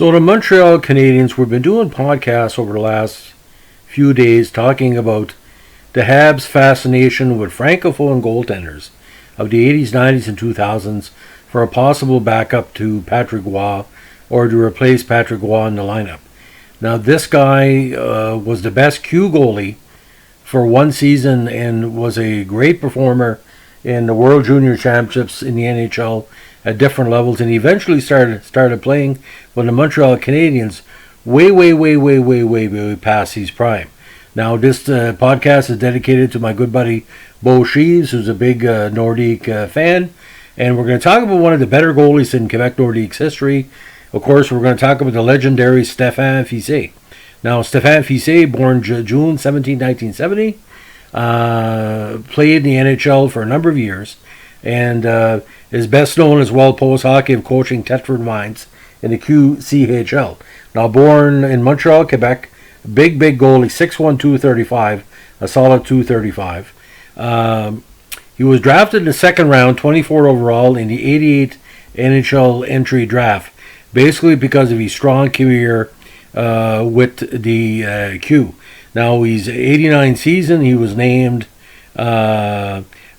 So the Montreal Canadiens, we've been doing podcasts over the last few days talking about the Habs' fascination with francophone goaltenders of the 80s, 90s, and 2000s for a possible backup to Patrick Roy or to replace Patrick Roy in the lineup. Now this guy was the best Q goalie for one season and was a great performer in the World Junior Championships in the NHL at different levels, and he eventually started playing with the Montreal Canadiens way past his prime. Now this podcast is dedicated to my good buddy Bo Sheaves, who's a big Nordique fan, and we're going to talk about one of the better goalies in Quebec Nordiques history. Of course, we're going to talk about the legendary Stephane Fiset. Now, Stephane Fiset, born June 17, 1970, played in the NHL for a number of years, and is best known as well post hockey of coaching Thetford Mines in the QCHL. Now, born in Montreal, Quebec, big goalie, 6'1", 235, a solid 235. He was drafted in the second round, 24 overall, in the 88 NHL entry draft, basically because of his strong career with the Q. Now, he's 89 season. He was named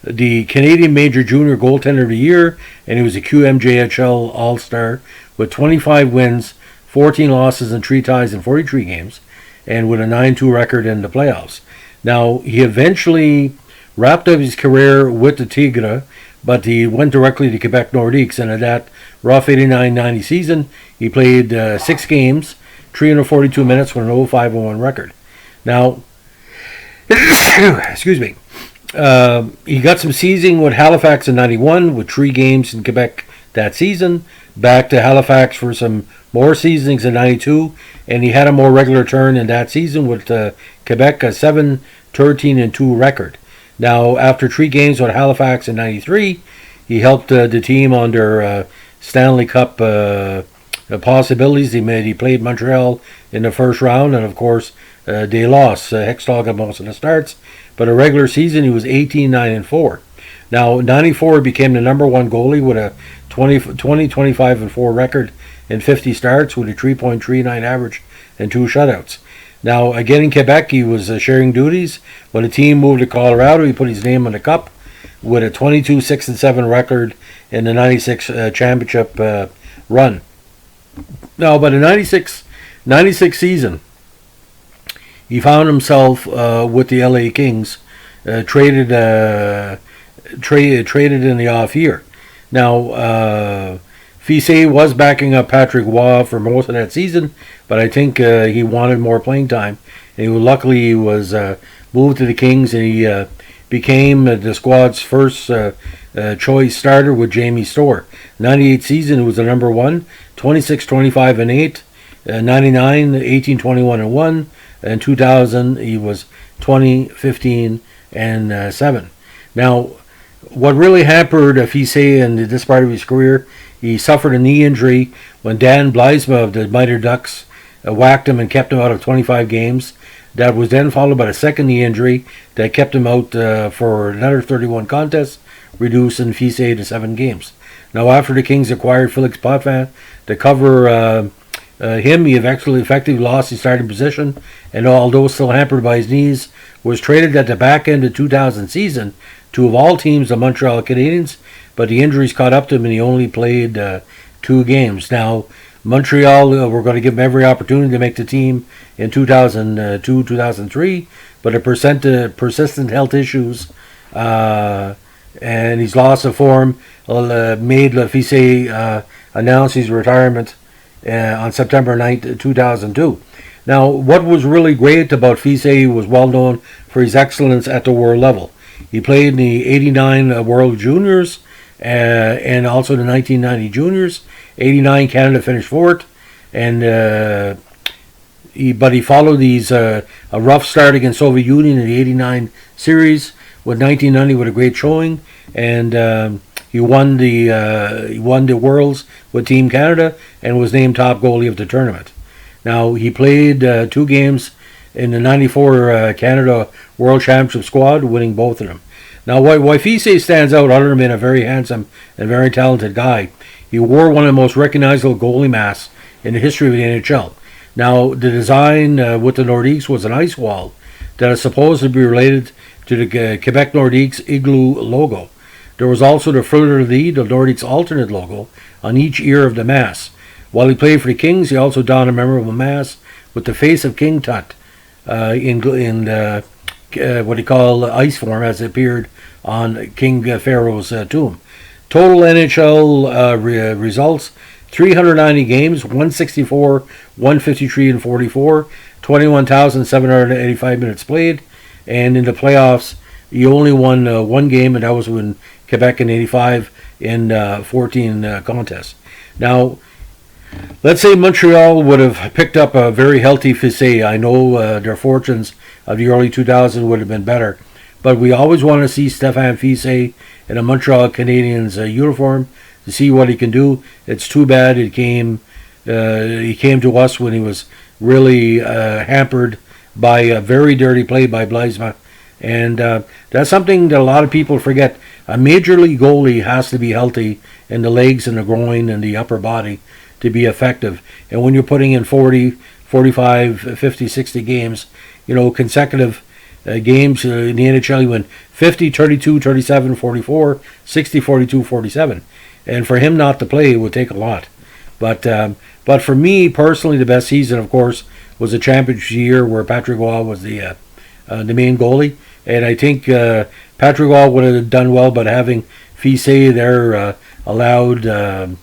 the Canadian Major Junior Goaltender of the Year, and he was a QMJHL All-Star with 25 wins, 14 losses, and 3 ties in 43 games, and with a 9-2 record in the playoffs. Now, he eventually wrapped up his career with the Tigre, but he went directly to Quebec Nordiques, and at that rough 89-90 season, he played 6 games, 342 minutes with an 0-5-1 record. Now, excuse me, he got some seasoning with Halifax in 91 with 3 games in Quebec that season, back to Halifax for some more seasonings in 92, and he had a more regular turn in that season with Quebec, a 7-13-2 record. Now, after 3 games with Halifax in 93, he helped the team on their Stanley Cup possibilities. He played Montreal in the first round, and of course, they lost. Hextall got most of the starts, but a regular season, he was 18-9-4. Now, 94 became the number 1 goalie with a 25-4 record in 50 starts with a 3.39 average and 2 shutouts. Now, again in Quebec, he was sharing duties. When the team moved to Colorado, he put his name on the cup with a 22-6-7 record in the 96 championship run. Now, by the 96 season, he found himself with the LA Kings, traded in the off year. Now, Fiset was backing up Patrick Roy for most of that season, but I think he wanted more playing time. And luckily, he was moved to the Kings, and he became the squad's first choice starter with Jamie Storr. 98 season, he was the number 1, 26-25-8. 99, 18-21-1. And 2000, he was 20-15-7. Now, what really hampered Fiset in this part of his career, he suffered a knee injury when Dan Blyzma of the Mitre Ducks whacked him and kept him out of 25 games. That was then followed by a second knee injury that kept him out for another 31 contests, reducing Fiset to 7 games. Now, after the Kings acquired Felix Potvin to cover him, he effectively lost his starting position, and although still hampered by his knees, was traded at the back end of 2000 season to, of all teams, the Montreal Canadiens, but the injuries caught up to him and he only played 2 games. Now, Montreal were going to give him every opportunity to make the team in 2002-2003, but persistent health issues and his loss of form made Fiset announce his retirement on September 9th, 2002. Now, what was really great about Fiset, he was well known for his excellence at the world level. He played in the 89 World Juniors and also the 1990 Juniors. 89 Canada finished 4th, and he followed a rough start against Soviet Union in the 89 series with 1990 with a great showing, and he won the Worlds with Team Canada and was named top goalie of the tournament. Now, he played 2 games in the 94 Canada World Championship squad, winning both of them. Now, why Fiset stands out, other than being a very handsome and very talented guy, he wore one of the most recognizable goalie masks in the history of the NHL. Now, the design with the Nordiques was an ice wall that is supposed to be related to the Quebec Nordiques igloo logo. There was also the fleur-de-lis, the Nordiques' alternate logo, on each ear of the mask. While he played for the Kings, he also donned a memorable mask with the face of King Tut in what he called ice form, as it appeared on King Pharaoh's tomb. Total NHL results: 390 games, 164, 153, and 44, 21,785 minutes played, and in the playoffs, he only won one game, and that was when Quebec in '85 in 14 contests. Now, let's say Montreal would have picked up a very healthy Fiset. I know their fortunes of the early 2000s would have been better, but we always want to see Stephane Fiset in a Montreal Canadiens uniform to see what he can do. It's too bad he came to us when he was really hampered by a very dirty play by Blythesma. And that's something that a lot of people forget. A major league goalie has to be healthy in the legs and the groin and the upper body to be effective. And when you're putting in 40, 45, 50, 60 games, consecutive games in the NHL, you win 50, 32, 37, 44, 60, 42, 47. And for him not to play, it would take a lot. But for me personally, the best season, of course, was the championship year where Patrick Roy was the main goalie. And I think Patrick Roy would have done well, but having Fiset there allowed the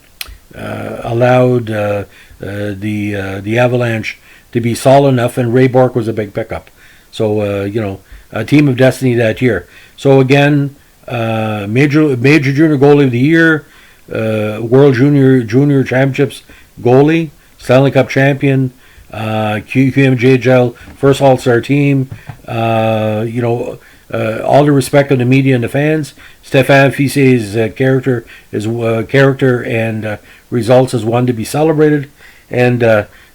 Avalanche to be solid enough, and Ray Bourque was a big pickup. So a team of destiny that year. So again, major junior goalie of the year, World Junior Championships goalie, Stanley Cup champion, QMJHL first All-Star team. All the respect of the media and the fans. Stephane Fiset's character and results is one to be celebrated. And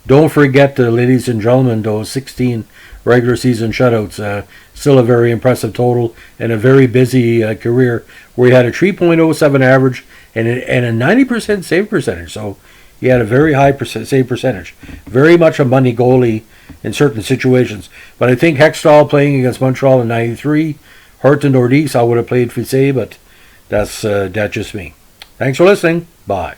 don't forget, ladies and gentlemen, those 16 regular season shutouts. Still a very impressive total and a very busy career where he had a 3.07 average and a 90% save percentage. So he had a very high save percentage. Very much a money goalie in certain situations. But I think Hextall playing against Montreal in '93 hurt the Nordiques. I would have played Fiset, but that's just me. Thanks for listening. Bye.